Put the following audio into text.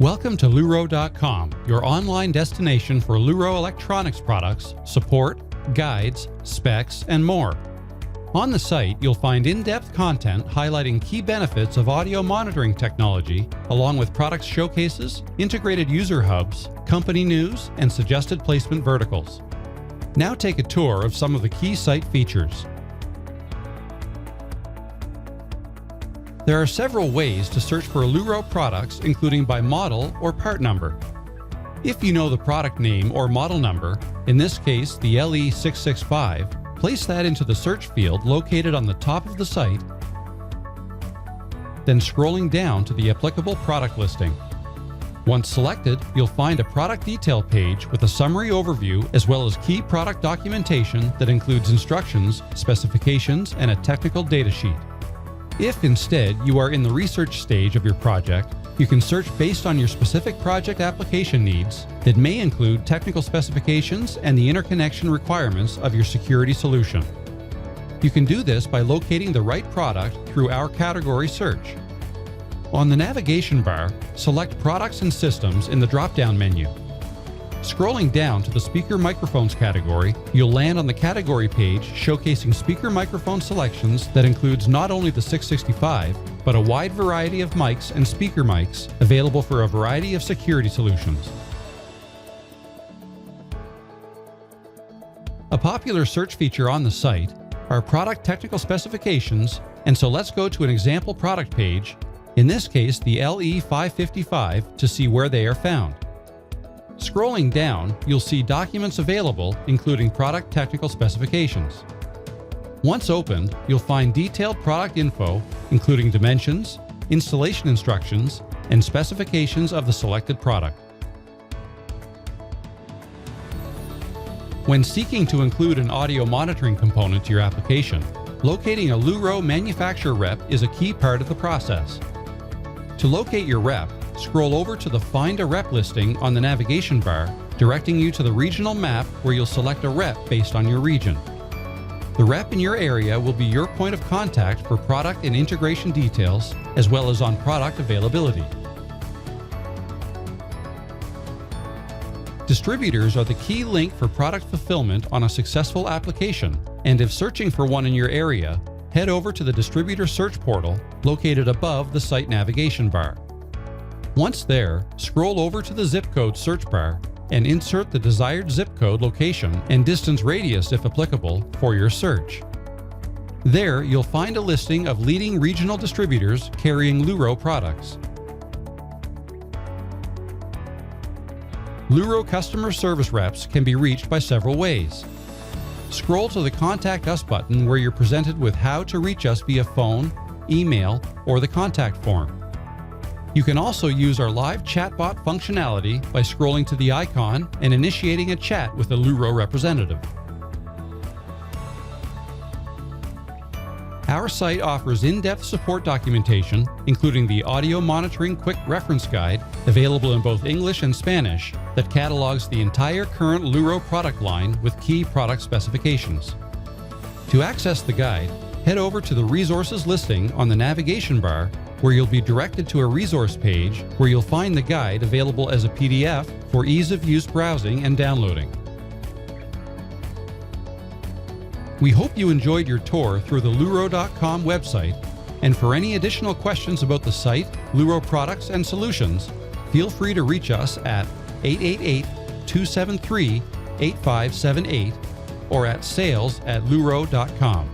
Welcome to Louroe.com, your online destination for Louroe electronics products, support, guides, specs, and more. On the site, you'll find in-depth content highlighting key benefits of audio monitoring technology, along with product showcases, integrated user hubs, company news, and suggested placement verticals. Now take a tour of some of the key site features. There are several ways to search for Louroe products, including by model or part number. If you know the product name or model number, in this case the LE665, place that into the search field located on the top of the site, then scrolling down to the applicable product listing. Once selected, you'll find a product detail page with a summary overview as well as key product documentation that includes instructions, specifications, and a technical data sheet. If instead you are in the research stage of your project, you can search based on your specific project application needs that may include technical specifications and the interconnection requirements of your security solution. You can do this by locating the right product through our category search. On the navigation bar, select Products and Systems in the drop-down menu. Scrolling down to the speaker microphones category, you'll land on the category page showcasing speaker microphone selections that includes not only the 665, but a wide variety of mics and speaker mics available for a variety of security solutions. A popular search feature on the site are product technical specifications, and so let's go to an example product page, in this case the LE555, to see where they are found. Scrolling down, you'll see documents available, including product technical specifications. Once opened, you'll find detailed product info, including dimensions, installation instructions, and specifications of the selected product. When seeking to include an audio monitoring component to your application, locating a Louroe manufacturer rep is a key part of the process. To locate your rep, scroll over to the Find a Rep listing on the navigation bar, directing you to the regional map where you'll select a rep based on your region. The rep in your area will be your point of contact for product and integration details, as well as on product availability. Distributors are the key link for product fulfillment on a successful application, and if searching for one in your area, head over to the Distributor Search Portal located above the site navigation bar. Once there, scroll over to the zip code search bar and insert the desired zip code location and distance radius if applicable for your search. There, you'll find a listing of leading regional distributors carrying Louroe products. Louroe customer service reps can be reached by several ways. Scroll to the Contact Us button where you're presented with how to reach us via phone, email, or the contact form. You can also use our live chatbot functionality by scrolling to the icon and initiating a chat with a Louroe representative. Our site offers in-depth support documentation, including the Audio Monitoring Quick Reference Guide, available in both English and Spanish, that catalogs the entire current Louroe product line with key product specifications. To access the guide, head over to the Resources listing on the navigation bar, where you'll be directed to a resource page where you'll find the guide available as a PDF for ease of use browsing and downloading. We hope you enjoyed your tour through the Louroe.com website, and for any additional questions about the site, Louroe products, and solutions, feel free to reach us at 888-273-8578 or at sales@louroe.com.